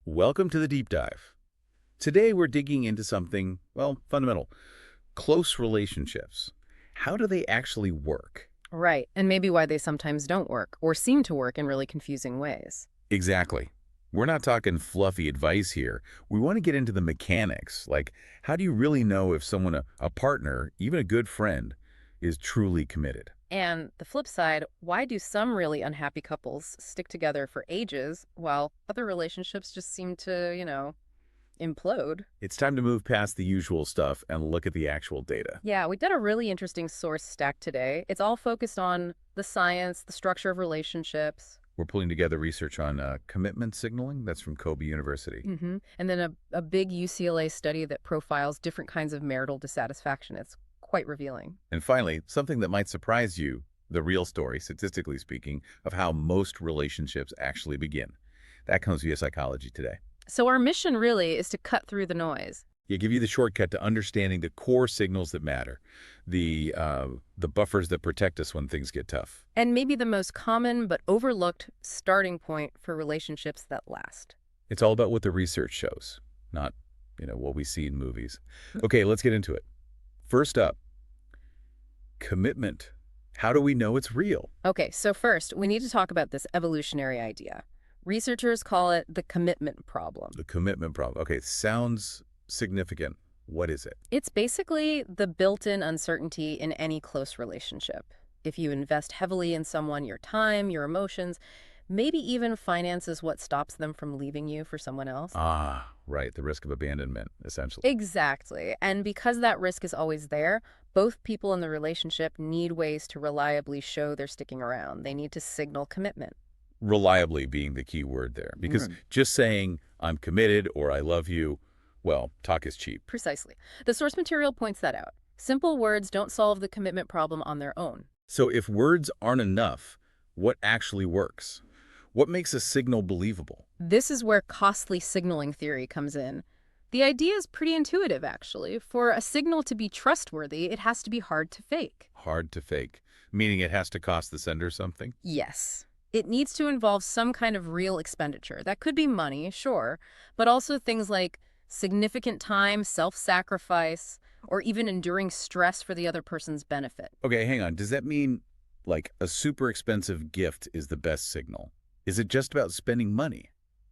Welcome to the deep dive. Today we're digging into something, well, fundamental. Close relationships. How do they actually work? Right, and maybe why they sometimes don't work, or seem to work in really confusing ways. Exactly. We're not talking fluffy advice here. We want to get into the mechanics, like how do you really know if someone, a partner, even a good friend, is truly committed? And the flip side, why do some really unhappy couples stick together for ages while other relationships just seem to, implode? It's time to move past the usual stuff and look at the actual data. Yeah, we did a really interesting source stack today. It's all focused on the science, the structure of relationships. We're pulling together research on commitment signaling. That's from Kobe University. And then a big UCLA study that profiles different kinds of marital dissatisfaction. It's quite revealing. And finally, something that might surprise you, the real story, statistically speaking, of how most relationships actually begin. That comes via Psychology Today. So our mission really is to cut through the noise. They give you the shortcut to understanding the core signals that matter, the buffers that protect us when things get tough. And maybe the most common but overlooked starting point for relationships that last. It's all about what the research shows, not, what we see in movies. Okay, let's get into it. First up, commitment. How do we know it's real? Okay, so first, we need to talk about this evolutionary idea. Researchers call it the commitment problem. The commitment problem. Okay, sounds significant. What is it? It's basically the built-in uncertainty in any close relationship. If you invest heavily in someone, your time, your emotions, maybe even finance is what stops them from leaving you for someone else. Ah, right, the risk of abandonment, essentially. Exactly. And because that risk is always there, both people in the relationship need ways to reliably show they're sticking around. They need to signal commitment. Reliably being the key word there. Because Right. just saying, I'm committed or I love you, well, talk is cheap. Precisely. The source material points that out. Simple words don't solve the commitment problem on their own. So if words aren't enough, what actually works? What makes a signal believable? This is where costly signaling theory comes in. The idea is pretty intuitive, actually. For a signal to be trustworthy, it has to be hard to fake. Hard to fake, meaning it has to cost the sender something? Yes. It needs to involve some kind of real expenditure. That could be money, sure, but also things like significant time, self-sacrifice, or even enduring stress for the other person's benefit. Okay, hang on. Does that mean like a super expensive gift is the best signal? Is it just about spending money?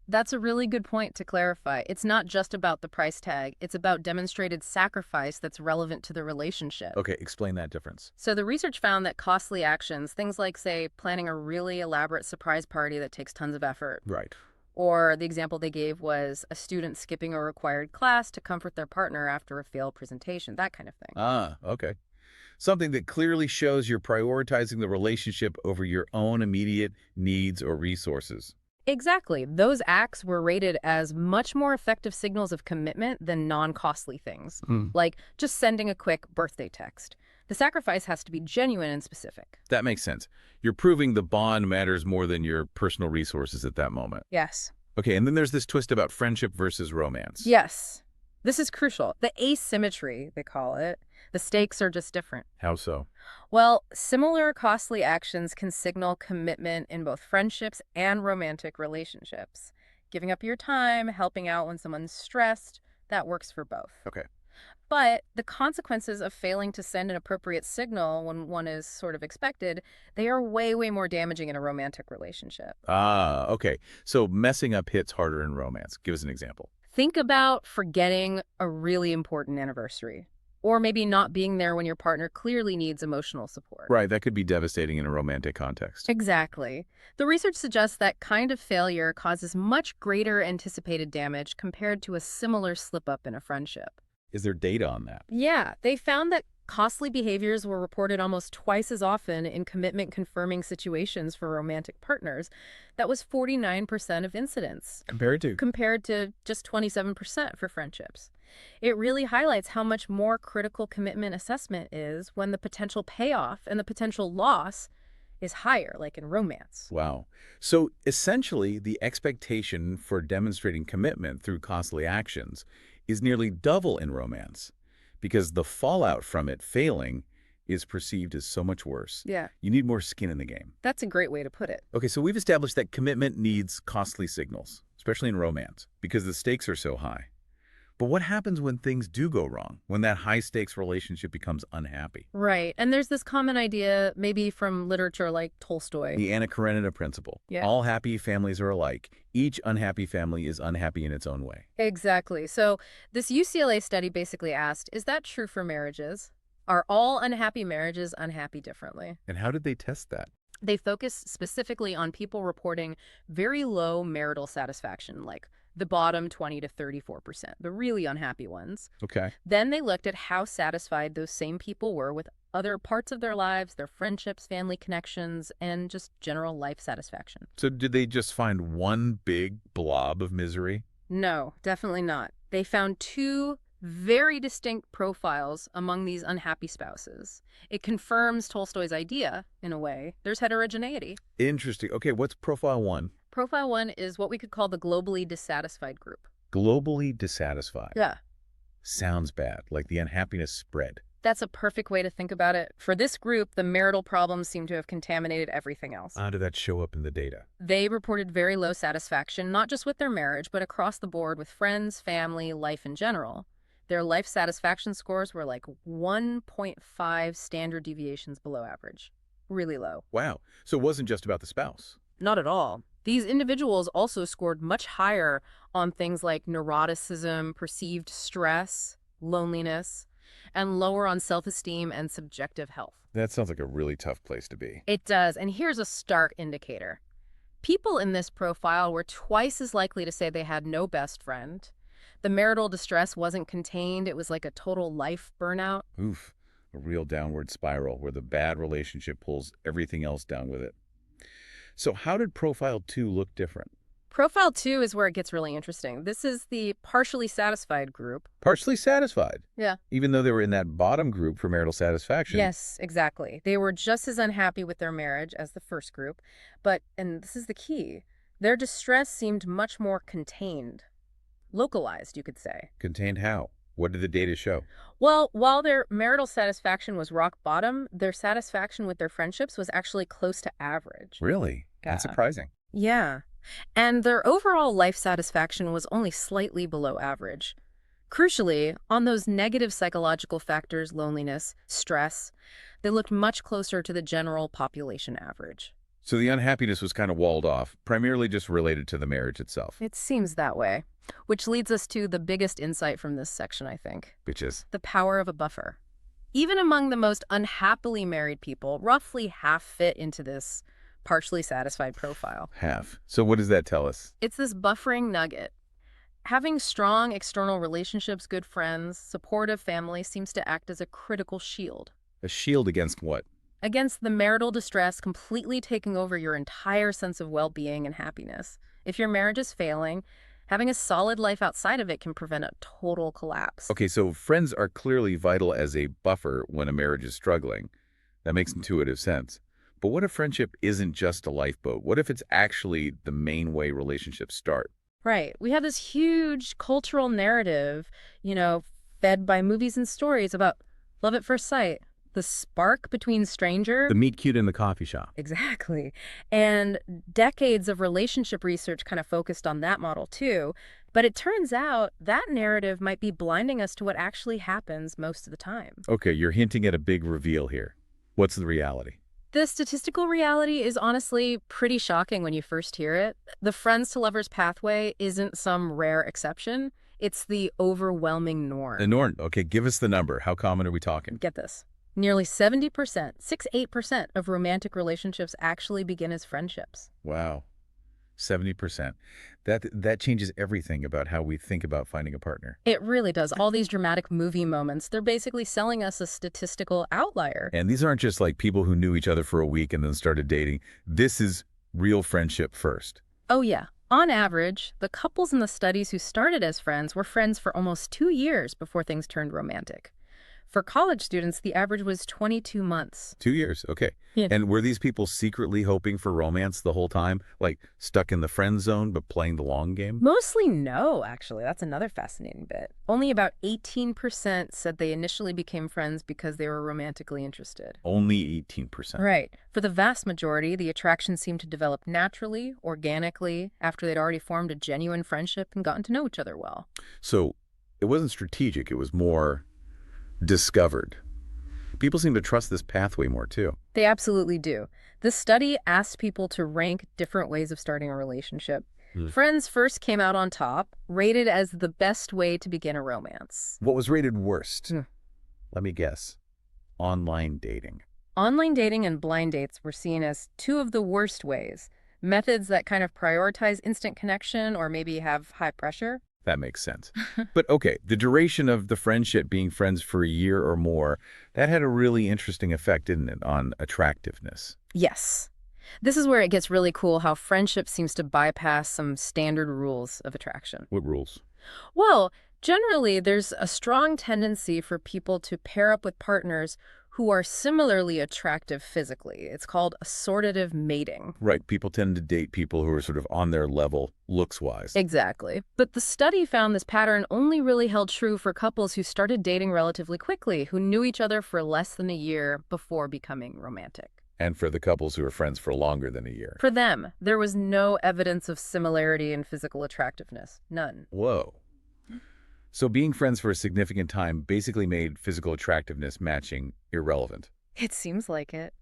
That's a really good point to clarify. It's not just about the price tag. It's about demonstrated sacrifice that's relevant to the relationship. Okay, explain that difference. So the research found that costly actions, things like, say, planning a really elaborate surprise party that takes tons of effort, Right. or the example they gave was a student skipping a required class to comfort their partner after a failed presentation, that kind of thing. Ah, okay. Something that clearly shows you're prioritizing the relationship over your own immediate needs or resources. Exactly. Those acts were rated as much more effective signals of commitment than non-costly things, Hmm. like just sending a quick birthday text. The sacrifice has to be genuine and specific. That makes sense. You're proving the bond matters more than your personal resources at that moment. Yes. Okay, and then there's this twist about friendship versus romance. Yes. This is crucial. The asymmetry, they call it. The stakes are just different. How so? Well, similar costly actions can signal commitment in both friendships and romantic relationships. Giving up your time, helping out when someone's stressed, that works for both. Okay. But the consequences of failing to send an appropriate signal when one is sort of expected, they are way, way more damaging in a romantic relationship. Ah, okay. So messing up hits harder in romance. Give us an example. Think about forgetting a really important anniversary, or maybe not being there when your partner clearly needs emotional support. Right, that could be devastating in a romantic context. Exactly. The research suggests that kind of failure causes much greater anticipated damage compared to a similar slip-up in a friendship. Is there data on that? Yeah, they found that costly behaviors were reported almost twice as often in commitment-confirming situations for romantic partners. That was 49% of incidents, Compared to? compared to just 27% for friendships. It really highlights how much more critical commitment assessment is when the potential payoff and the potential loss is higher, like in romance. Wow. So essentially, the expectation for demonstrating commitment through costly actions is nearly double in romance because the fallout from it failing is perceived as so much worse. Yeah, You need more skin in the game. that's a great way to put it. Okay, so we've established that commitment needs costly signals, especially in romance, because the stakes are so high. But what happens when things do go wrong, when that high-stakes relationship becomes unhappy? Right. And there's this common idea, maybe from literature like Tolstoy. The Anna Karenina principle. Yeah. All happy families are alike. Each unhappy family is unhappy in its own way. Exactly. So this UCLA study basically asked, is that true for marriages? Are all unhappy marriages unhappy differently? And how did they test that? They focused specifically on people reporting very low marital satisfaction, like the bottom 20 to 34%, the really unhappy ones. Okay. Then they looked at how satisfied those same people were with other parts of their lives, their friendships, family connections, and just general life satisfaction. So did they just find one big blob of misery? No, definitely not. They found two very distinct profiles among these unhappy spouses. It confirms Tolstoy's idea, in a way. There's heterogeneity. Interesting. Okay, what's profile one? Profile one is what we could call the globally dissatisfied group. Globally dissatisfied. Yeah. Sounds bad, like the unhappiness spread. That's a perfect way to think about it. For this group, the marital problems seem to have contaminated everything else. How did that show up in the data? They reported very low satisfaction, not just with their marriage, but across the board with friends, family, life in general. Their life satisfaction scores were like 1.5 standard deviations below average. Really low. Wow. So it wasn't just about the spouse. Not at all. These individuals also scored much higher on things like neuroticism, perceived stress, loneliness, and lower on self-esteem and subjective health. That sounds like a really tough place to be. It does, and here's a stark indicator. People in this profile were twice as likely to say they had no best friend. The marital distress wasn't contained. It was like a total life burnout. Oof. A real downward spiral where the bad relationship pulls everything else down with it. So how did profile 2 look different? Profile 2 is where it gets really interesting. This is the partially satisfied group. Partially satisfied. Yeah. Even though they were in that bottom group for marital satisfaction. Yes, exactly. They were just as unhappy with their marriage as the first group. But, and this is the key, their distress seemed much more contained. Localized, you could say. Contained how? What did the data show? Well, while their marital satisfaction was rock bottom, their satisfaction with their friendships was actually close to average. Really? That's Yeah. surprising. Yeah. And their overall life satisfaction was only slightly below average. Crucially, on those negative psychological factors, loneliness, stress, they looked much closer to the general population average. So the unhappiness was kind of walled off, primarily just related to the marriage itself. It seems that way. Which leads us to the biggest insight from this section, I think. Bitches. The power of a buffer. Even among the most unhappily married people, roughly half fit into this partially satisfied profile. Half. So what does that tell us? It's this buffering nugget. Having strong external relationships, good friends, supportive family seems to act as a critical shield A shield against what? against the marital distress completely taking over your entire sense of well-being and happiness. If your marriage is failing, having a solid life outside of it can prevent a total collapse. Okay, so friends are clearly vital as a buffer when a marriage is struggling. That makes intuitive sense. But what if friendship isn't just a lifeboat? What if it's actually the main way relationships start? Right. We have this huge cultural narrative, fed by movies and stories about love at first sight, the spark between strangers. The meet cute in the coffee shop. Exactly. And decades of relationship research kind of focused on that model too. But it turns out that narrative might be blinding us to what actually happens most of the time. Okay, you're hinting at a big reveal here. What's the reality? The statistical reality is honestly pretty shocking when you first hear it. The friends to lovers pathway isn't some rare exception. It's the overwhelming norm. The norm. Okay, give us the number. How common are we talking? Get this. Nearly 70%, 68% of romantic relationships actually begin as friendships. Wow. 70%. That changes everything about how we think about finding a partner. It really does. All these dramatic movie moments, they're basically selling us a statistical outlier. And these aren't just like people who knew each other for a week and then started dating. This is real friendship first. Oh yeah. On average, the couples in the studies who started as friends were friends for almost 2 years before things turned romantic. For college students, the average was 22 months. 2 years, okay. Yeah. And were these people secretly hoping for romance the whole time? Like stuck in the friend zone but playing the long game? Mostly no, actually. That's another fascinating bit. Only about 18% said they initially became friends because they were romantically interested. Only 18%. Right. For the vast majority, the attraction seemed to develop naturally, organically, after they'd already formed a genuine friendship and gotten to know each other well. So it wasn't strategic, it was more discovered. People seem to trust this pathway more too. They absolutely do. This study asked people to rank different ways of starting a relationship. Hmm. Friends first came out on top, rated as the best way to begin a romance. What was rated worst? Hmm. Let me guess. Online dating. Online dating and blind dates were seen as two of the worst ways, methods that kind of prioritize instant connection or maybe have high pressure. That makes sense. But okay, the duration of the friendship, being friends for a year or more, that had a really interesting effect, didn't it, on attractiveness? Yes. This is where it gets really cool how friendship seems to bypass some standard rules of attraction. What rules? Well, generally, there's a strong tendency for people to pair up with partners who are similarly attractive physically. It's called assortative mating. Right, people tend to date people who are sort of on their level looks-wise. Exactly. But the study found this pattern only really held true for couples who started dating relatively quickly, who knew each other for less than a year before becoming romantic. And for the couples who are friends for longer than a year. For them, there was no evidence of similarity in physical attractiveness. None. Whoa. So being friends for a significant time basically made physical attractiveness matching irrelevant. It seems like it.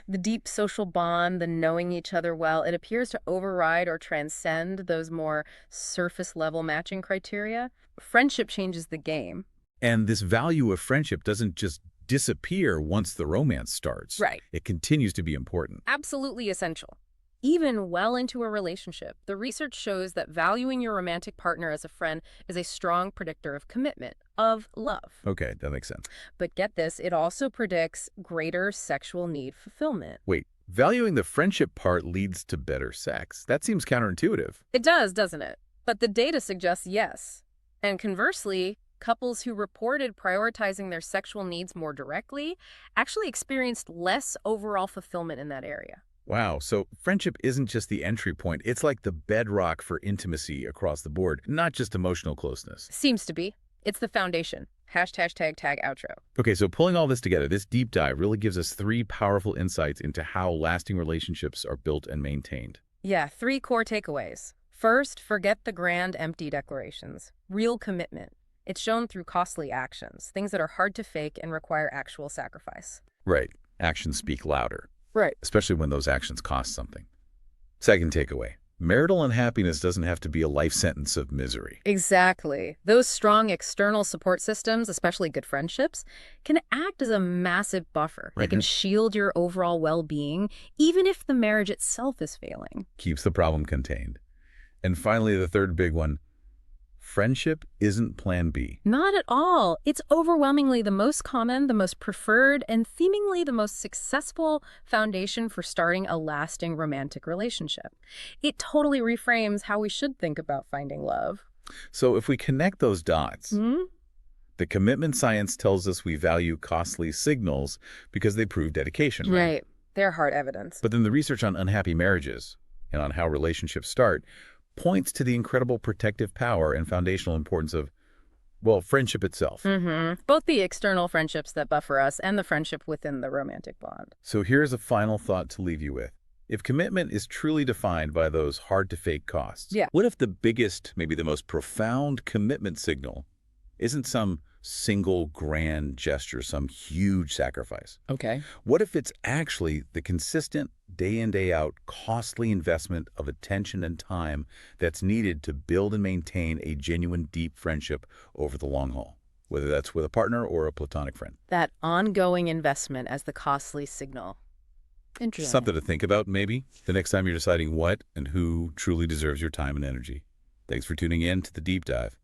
The deep social bond, the knowing each other well, it appears to override or transcend those more surface-level matching criteria. Friendship changes the game. And this value of friendship doesn't just disappear once the romance starts. Right. It continues to be important. Absolutely essential. Even well into a relationship, the research shows that valuing your romantic partner as a friend is a strong predictor of commitment, of love. Okay, that makes sense. But get this, it also predicts greater sexual need fulfillment. Wait, valuing the friendship part leads to better sex. That seems counterintuitive. It does, doesn't it? But the data suggests yes. And conversely, couples who reported prioritizing their sexual needs more directly actually experienced less overall fulfillment in that area. Wow, so friendship isn't just the entry point. It's like the bedrock for intimacy across the board, not just emotional closeness. Seems to be. It's the foundation. #tag outro. Okay, so pulling all this together, this deep dive really gives us 3 powerful insights into how lasting relationships are built and maintained. Yeah, 3 core takeaways. First, forget the grand, empty declarations. Real commitment. It's shown through costly actions, things that are hard to fake and require actual sacrifice. Right. Actions speak louder, Right. especially when those actions cost something. Second takeaway, marital unhappiness doesn't have to be a life sentence of misery. Exactly. Those strong external support systems, especially good friendships, can act as a massive buffer. They Right. can shield your overall well-being, even if the marriage itself is failing. Keeps the problem contained. And finally, the third big one, friendship isn't plan B. Not at all. It's overwhelmingly the most common, the most preferred, and seemingly the most successful foundation for starting a lasting romantic relationship. It totally reframes how we should think about finding love. So if we connect those dots, Hmm? the commitment science tells us we value costly signals because they prove dedication, right? Right. They're hard evidence. But then the research on unhappy marriages and on how relationships start points to the incredible protective power and foundational importance of, well, friendship itself. Both the external friendships that buffer us and the friendship within the romantic bond. So here's a final thought to leave you with. If commitment is truly defined by those hard-to-fake costs, Yeah. what if the biggest, maybe the most profound commitment signal isn't some single grand gesture, some huge sacrifice? Okay. What if it's actually the consistent, day in, day out, costly investment of attention and time that's needed to build and maintain a genuine, deep friendship over the long haul, whether that's with a partner or a platonic friend? That ongoing investment as the costly signal. Interesting. Something to think about, maybe, the next time you're deciding what and who truly deserves your time and energy. Thanks for tuning in to The Deep Dive.